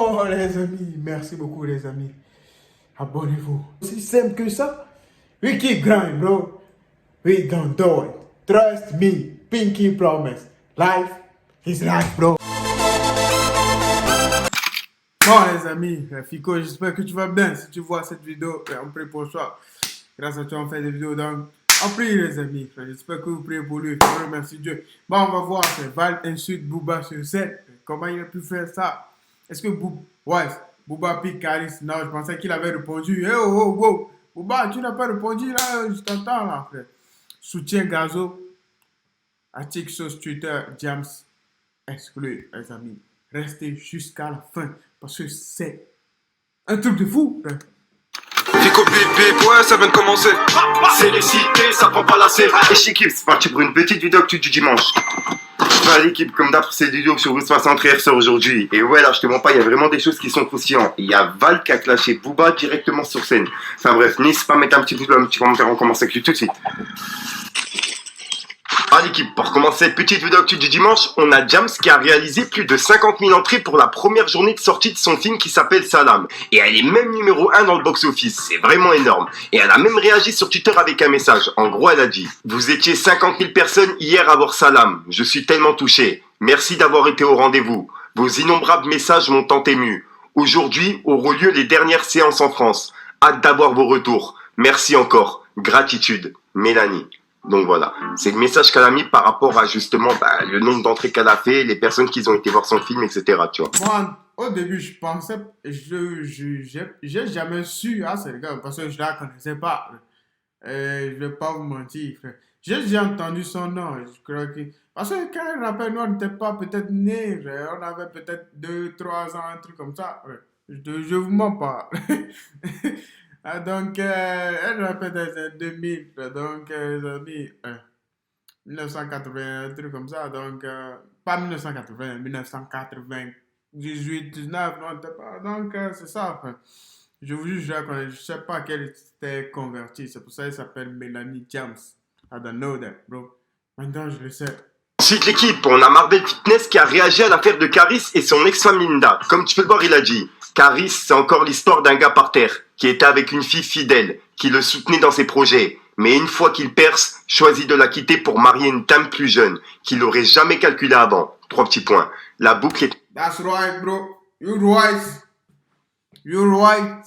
Bon, les amis, merci beaucoup, les amis. Abonnez-vous. C'est simple que ça. We keep grinding, bro. We don't do it. Trust me. Pinky promise. Life is life, bro. Bon, les amis, Fico, j'espère que tu vas bien. Si tu vois cette vidéo, on prie pour toi. Grâce à toi, on fait des vidéos, donc on prie, les amis. J'espère que vous priez pour lui. Merci Dieu. Bon, on va voir. Val insulte Booba sur scène. Comment il a pu faire ça? Est-ce que Booba pique Caris? Non, je pensais qu'il avait répondu. Eh, oh, oh, oh. Booba, tu n'as pas répondu là, je t'entends là, frère. Soutien Gazo. Article sur Twitter, James exclu, les amis. Restez jusqu'à la fin parce que c'est un truc de fou, frère. Fico bip bip, ouais, ça vient de commencer. C'est les cités, ça prend pas la série. Et Chikip, c'est parti pour une petite vidéo actu du dimanche. Enfin, l'équipe, comme d'hab, c'est vidéo sur Route 63 sort aujourd'hui. Et ouais, là, je te mens pas, il y a vraiment des choses qui sont croustillantes. Il y a Val qui a clashé Booba directement sur scène. Enfin bref, n'hésite pas à mettre un petit pouce bleu, un petit commentaire, on commence avec lui tout de suite. Ah l'équipe, pour commencer cette petite vidéo actu du dimanche, on a James qui a réalisé plus de 50 000 entrées pour la première journée de sortie de son film qui s'appelle Salam. Et elle est même numéro 1 dans le box-office, c'est vraiment énorme. Et elle a même réagi sur Twitter avec un message. En gros, elle a dit « Vous étiez 50 000 personnes hier à voir Salam. Je suis tellement touché. Merci d'avoir été au rendez-vous. Vos innombrables messages m'ont tant ému. Aujourd'hui auront lieu les dernières séances en France. Hâte d'avoir vos retours. Merci encore. Gratitude. Mélanie. » Donc voilà, c'est le message qu'elle a mis par rapport à justement le nombre d'entrées qu'elle a fait, les personnes qui ont été voir son film, etc. Tu vois. Moi, au début, je pensais, j'ai jamais su, c'est gars, parce que je la connaissais pas. Je vais pas vous mentir, frère. J'ai déjà entendu son nom, je crois que. Parce que quand elle rappelle, nous, on n'était pas peut-être nés, on avait peut-être 2-3 ans, un truc comme ça. Je vous mens pas. Donc, elle rappelle des 2000, donc, les amis, 1980, un truc comme ça, donc, pas 1980, 1998, 19, non, pas, donc, c'est ça, enfin. Je vous jure, je ne sais pas qu'elle s'était convertie, c'est pour ça qu'elle s'appelle Mélanie James. I don't know that, bro. Maintenant, je le sais. Ensuite l'équipe, on a Marvel Fitness qui a réagi à l'affaire de Caris et son ex-femme Linda. Comme tu peux le voir, il a dit « Caris, c'est encore l'histoire d'un gars par terre, qui était avec une fille fidèle, qui le soutenait dans ses projets. Mais une fois qu'il perce, choisit de la quitter pour marier une dame plus jeune, qu'il n'aurait jamais calculé avant. » 3 petits points. La boucle est... That's right, bro. You're right. You're right.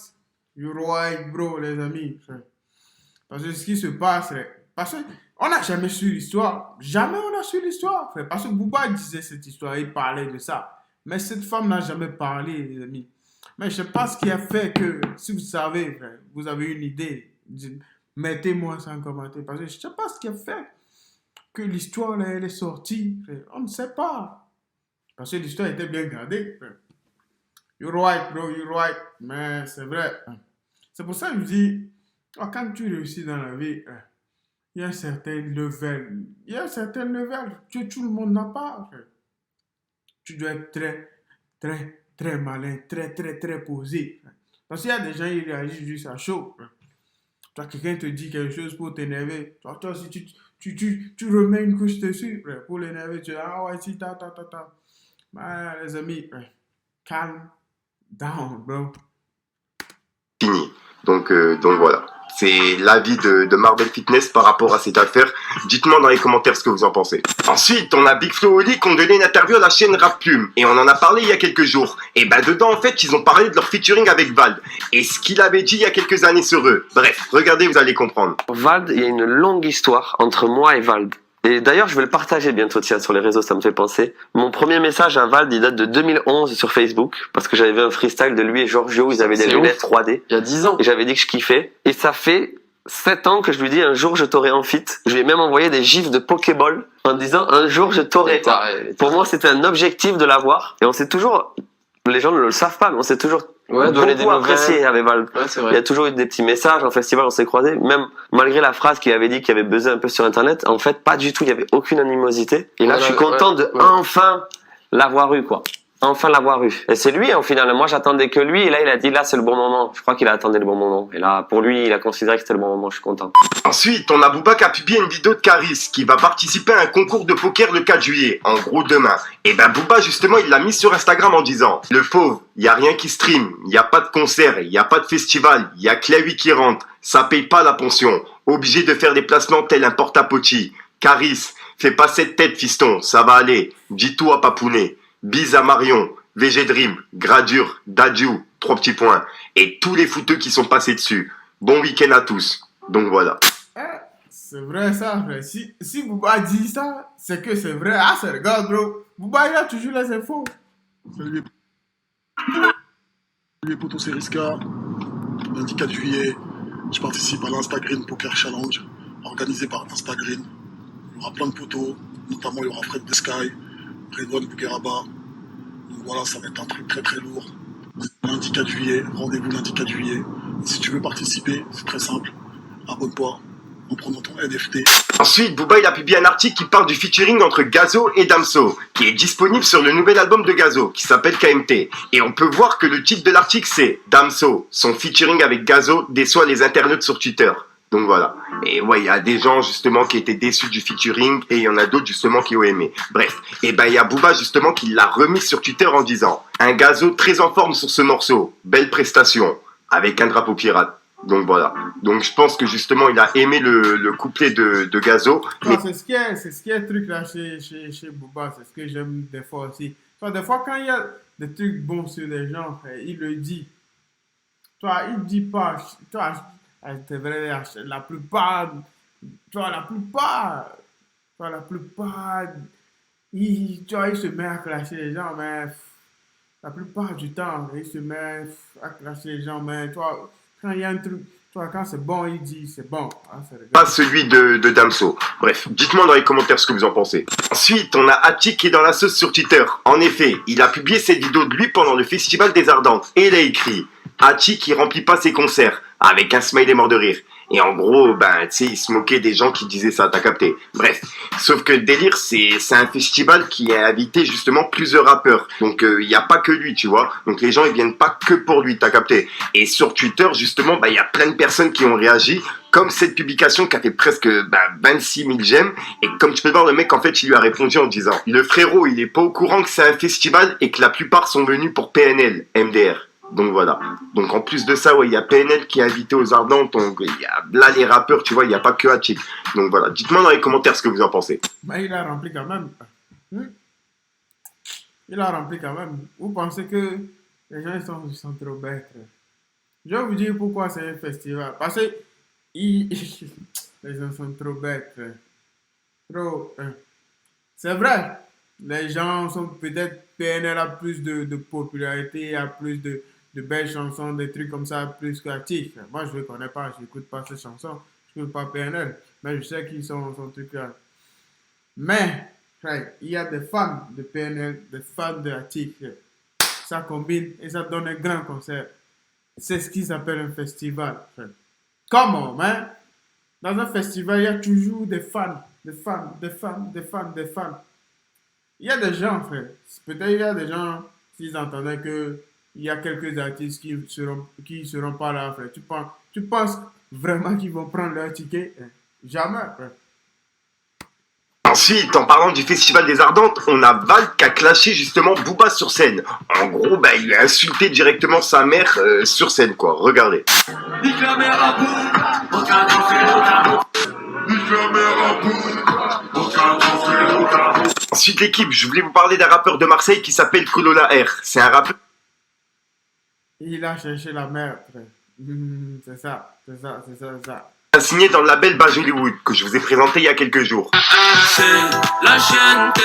You're right, bro, les amis. Parce que ce qui se passe, parce qu'on n'a jamais su l'histoire. Jamais on a su l'histoire, frère. Parce que Booba disait cette histoire, il parlait de ça. Mais cette femme n'a jamais parlé, les amis. Mais je ne sais pas ce qui a fait que, si vous savez, frère, vous avez une idée, mettez-moi ça en commentaire. Parce que je ne sais pas ce qui a fait que l'histoire, elle est sortie, frère. On ne sait pas. Parce que l'histoire était bien gardée, frère. You're right, bro, you're right. Mais c'est vrai. C'est pour ça que je dis, quand tu réussis dans la vie, il y a un certain level. Il y a un certain level que tout le monde n'a pas. Tu dois être très, très, très malin, très, très, très posé. Parce qu'il y a des gens qui réagissent juste à chaud. Toi, quelqu'un te dit quelque chose pour t'énerver. Toi, si tu remets une couche dessus pour l'énerver, tu dis, ah ouais, si, ta. Les amis, calme down, bro. Fini. Donc voilà. C'est l'avis de Marvel Fitness par rapport à cette affaire. Dites-moi dans les commentaires ce que vous en pensez. Ensuite, on a Big Flo et Oli qui ont donné une interview à la chaîne Rap Plume. Et on en a parlé il y a quelques jours. Et dedans, en fait, ils ont parlé de leur featuring avec Vald. Et ce qu'il avait dit il y a quelques années sur eux. Bref, regardez, vous allez comprendre. Vald, il y a une longue histoire entre moi et Vald. Et d'ailleurs, je vais le partager bientôt, tiens, sur les réseaux, ça me fait penser. Mon premier message à Vald, il date de 2011 sur Facebook, parce que j'avais vu un freestyle de lui et Giorgio, ils avaient des lunettes 3D. Il y a 10 ans. Et j'avais dit que je kiffais. Et ça fait 7 ans que je lui dis un jour je t'aurai en feat. Je lui ai même envoyé des gifs de Pokéball en disant un jour je t'aurai. Pour moi, c'était un objectif de l'avoir. Et on s'est toujours, les gens ne le savent pas, mais on s'est toujours donné des apprécié avec Vald. Ouais, il y a toujours eu des petits messages en festival, on s'est croisés, même malgré la phrase qu'il avait dit qu'il avait buzzé un peu sur internet, en fait pas du tout, il y avait aucune animosité. Et là je suis content de enfin l'avoir eu quoi. enfin l'avoir eu. Et c'est lui, au final. Moi, j'attendais que lui. Et là, il a dit, là, c'est le bon moment. Je crois qu'il a attendu le bon moment. Et là, pour lui, il a considéré que c'était le bon moment. Je suis content. Ensuite, on a Booba qui a publié une vidéo de Caris qui va participer à un concours de poker le 4 juillet, en gros demain. Et ben Booba, justement, il l'a mis sur Instagram en disant: le pauvre, il y a rien qui stream, il y a pas de concert, il y a pas de festival, il y a que la 8 qui rentre, ça paye pas la pension, obligé de faire des placements tel un porta-potty. Caris, fais pas cette tête fiston, ça va aller, dis tout à Papounet. Bise à Marion, VG Dream, Gradure, Dadju, 3 petits points, et tous les fouteux qui sont passés dessus. Bon week-end à tous. Donc voilà. Eh, c'est vrai ça, frère. Si Booba dit ça, c'est que c'est vrai. Ah, c'est regarde, bro. Booba, il a toujours les infos. Salut les potos, c'est Riska. Lundi 4 juillet, je participe à l'Instagreen Poker Challenge organisé par Instagreen. Il y aura plein de potos, notamment il y aura Fred The Sky, Redouane Bougueraba. Donc voilà, ça va être un truc très très lourd. Lundi 4 juillet, rendez-vous lundi 4 juillet. Et si tu veux participer, c'est très simple. Abonne-toi en prenant ton NFT. Ensuite, Booba il a publié un article qui parle du featuring entre Gazo et Damso, qui est disponible sur le nouvel album de Gazo, qui s'appelle KMT. Et on peut voir que le titre de l'article c'est Damso, son featuring avec Gazo déçoit les internautes sur Twitter. Donc voilà. Et ouais, il y a des gens justement qui étaient déçus du featuring et il y en a d'autres justement qui ont aimé. Bref, et ben il y a Booba justement qui l'a remis sur Twitter en disant: un Gazo très en forme sur ce morceau, belle prestation, avec un drapeau pirate. Donc voilà. Donc je pense que justement il a aimé le couplet de Gazo. Non, c'est ce qui est truc là chez Booba, c'est ce que j'aime des fois aussi. Toi, des fois, quand il y a des trucs bons sur les gens, frère, il le dit. Toi, il dit pas. Toi, c'est vrai, la plupart, il se met à clasher les gens, mais la plupart du temps, il se met à clasher les gens, mais toi, quand il y a un truc, toi, quand c'est bon, il dit c'est bon. Ah, pas celui de Damso. Bref, dites-moi dans les commentaires ce que vous en pensez. Ensuite, on a Attic qui est dans la sauce sur Twitter. En effet, il a publié cette vidéo de lui pendant le Festival des Ardentes. Et il a écrit: Attic qui remplit pas ses concerts, avec un smiley mort de rire. Et en gros, ben, tu sais, il se moquait des gens qui disaient ça, t'as capté. Bref. Sauf que le délire, c'est un festival qui a invité justement plusieurs rappeurs. Donc, il n'y a pas que lui, tu vois. Donc, les gens, ils viennent pas que pour lui, t'as capté. Et sur Twitter, justement, ben, il y a plein de personnes qui ont réagi, comme cette publication qui a fait presque 26 000 j'aime. Et comme tu peux voir, le mec, en fait, il lui a répondu en disant: le frérot, il est pas au courant que c'est un festival et que la plupart sont venus pour PNL, MDR. Donc voilà. Donc en plus de ça, ouais, il y a PNL qui est invité aux Ardentes. Donc il y a là les rappeurs, tu vois, il n'y a pas que Attic. Donc voilà. Dites-moi dans les commentaires ce que vous en pensez. Mais il a rempli quand même. Il a rempli quand même. Vous pensez que les gens ils sont trop bêtes. Je vais vous dire pourquoi c'est un festival. Parce que les gens sont trop bêtes. Trop. C'est vrai. Les gens sont peut-être PNL a plus de popularité, a plus de belles chansons, des trucs comme ça, plus qu'Attic. Moi, je ne connais pas, je n'écoute pas ces chansons, je n'écoute pas PNL, mais je sais qu'ils sont trucs là. Mais, frère, il y a des fans de PNL, des fans de Attic. Ça combine et ça donne un grand concert. C'est ce qu'ils appellent un festival, frère. Comment, man? Dans un festival, il y a toujours des fans, des fans, des fans, des fans, des fans. Il y a des gens, frère. Peut-être il y a des gens, s'ils entendaient que il y a quelques artistes qui seront pas là, frère. Tu penses vraiment qu'ils vont prendre leur ticket? Jamais, frère. Ensuite, en parlant du Festival des Ardentes, on a Val qui a clashé justement Booba sur scène. En gros, ben, il a insulté directement sa mère sur scène, quoi. Regardez. Ensuite, l'équipe, je voulais vous parler d'un rappeur de Marseille qui s'appelle Colola R. C'est un rappeur. Il a cherché la mère, frère. C'est ça. Signé dans le label Baj Hollywood que je vous ai présenté il y a quelques jours. C'est la GNT,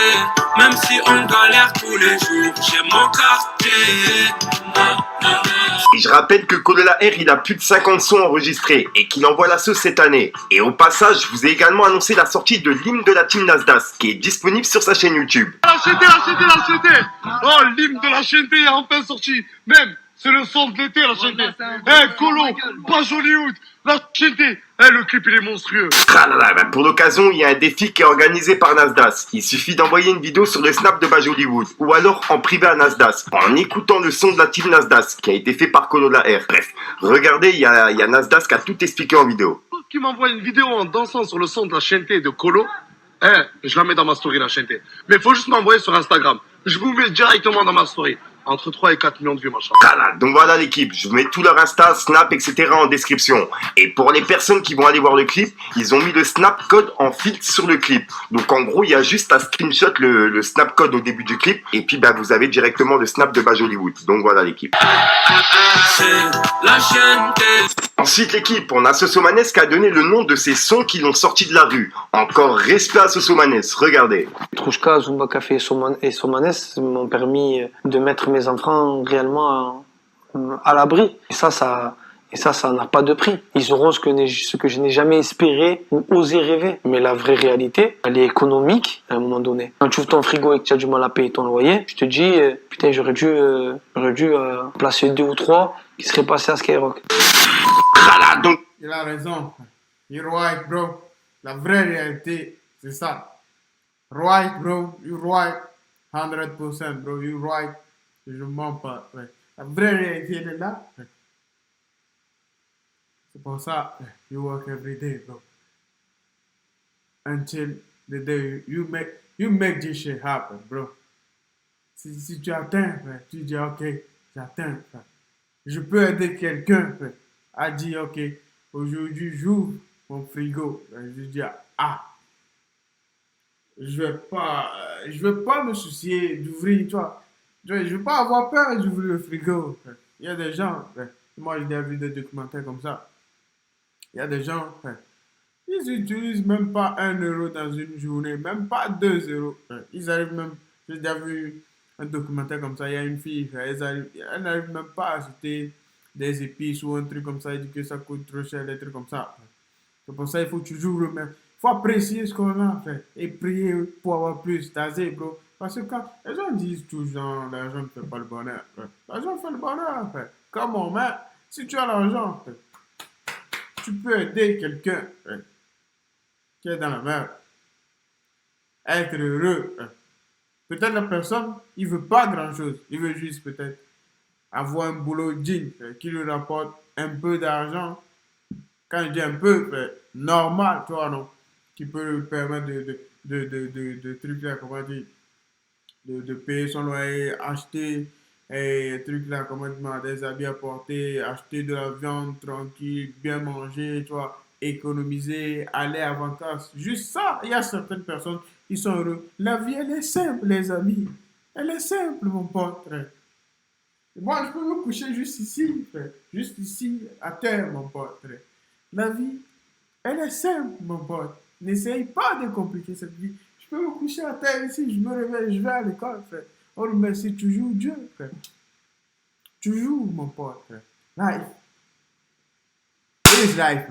même si on galère tous les jours, j'ai mon quartier. Et je rappelle que Colola R, il a plus de 50 sons enregistrés et qu'il envoie la sauce cette année. Et au passage, je vous ai également annoncé la sortie de l'hymne de la team Nasdaq qui est disponible sur sa chaîne YouTube. L'achetez. Oh, l'hymne de la GNT est enfin sorti. Même C'est le son de l'été, la chanté. Eh, Colo, pas Hollywood, la chanté. Eh, le clip, il est monstrueux. Ah là là, bah, pour l'occasion, il y a un défi qui est organisé par Nasdaq. Il suffit d'envoyer une vidéo sur le snap de Baj Hollywood ou alors en privé à Nasdaq en écoutant le son de la team Nasdaq qui a été fait par Colola R. Bref, regardez, il y a Nasdaq qui a tout expliqué en vidéo. Qui m'envoie une vidéo en dansant sur le son de la chanté de Colo. Eh, je la mets dans ma story, la chanté. Mais faut juste m'envoyer sur Instagram. Je vous mets directement dans ma story. Entre 3 et 4 millions de vues, machin. Voilà, donc voilà l'équipe, je vous mets tout leur Insta, Snap, etc. en description. Et pour les personnes qui vont aller voir le clip, ils ont mis le Snap code en filtre sur le clip. Donc en gros, il y a juste à screenshot le Snap code au début du clip, et puis bah, vous avez directement le Snap de Baj Hollywood. Donc voilà l'équipe. C'est la chaîne Ensuite l'équipe, on a Sosomanes qui a donné le nom de ces sons qui l'ont sorti de la rue. Encore respect à Sosomanes, regardez. Trouchka, Zumba Café et Somanes m'ont permis de mettre mes enfants réellement à l'abri. Et ça n'a pas de prix. Ils auront ce que je n'ai jamais espéré ou osé rêver. Mais la vraie réalité, elle est économique à un moment donné. Quand tu ouvres ton frigo et que tu as du mal à payer ton loyer, je te dis, putain, j'aurais dû placer 2 ou 3 qui seraient passés à Skyrock. Voilà, donc Il a raison. You're right, bro. La vraie réalité, c'est ça. Right, bro. You're right. 100%, bro. You're right. Je mens pas. Ouais. La vraie réalité, elle est là. Ouais. C'est pour ça, you work every day, bro. Until the day you make this shit happen, bro. Si tu atteins, ouais, tu dis, ok, j'atteins. Ouais. Je peux aider quelqu'un ouais, à dire, ok, aujourd'hui, j'ouvre mon frigo. Je dis, ah, je vais pas me soucier d'ouvrir, tu vois. Je vais pas avoir peur d'ouvrir le frigo. Il y a des gens, moi j'ai déjà vu des documentaires comme ça. Il y a des gens, ils utilisent même pas 1 euro dans une journée, même pas 2 euros. Ils arrivent même, j'ai déjà vu un documentaire comme ça, il y a une fille, elle n'arrive même pas à acheter des épices ou un truc comme ça, elle dit que ça coûte trop cher, des trucs comme ça. C'est pour ça qu'il faut toujours remettre. Il faut apprécier ce qu'on a fait et prier pour avoir plus. T'as dit, bro. Parce que quand les gens disent toujours, l'argent ne fait pas le bonheur. L'argent fait le bonheur. Comment, mais si tu as l'argent, tu peux aider quelqu'un qui est dans la merde. Être heureux. Peut-être la personne, il veut pas grand-chose. Il veut juste peut-être avoir un boulot digne qui lui rapporte un peu d'argent. Quand je dis un peu, normal, toi, non? Qui peut lui permettre de trucs là, comment dire, de payer son loyer, acheter des trucs là, comment dire, des habits à porter, acheter de la viande tranquille, bien manger, tu vois, économiser, aller à vacances. Juste ça, il y a certaines personnes qui sont heureuses. La vie, elle est simple, les amis. Elle est simple, mon pote. Moi, je peux me coucher juste ici, juste ici, à terre, mon pote. La vie, elle est simple, mon pote. N'essaye pas de compliquer cette vie. Je peux me coucher à terre ici, je me réveille, je vais à l'école, frère. On remercie toujours Dieu, frère. Toujours, mon pote, frère. Life. It is life,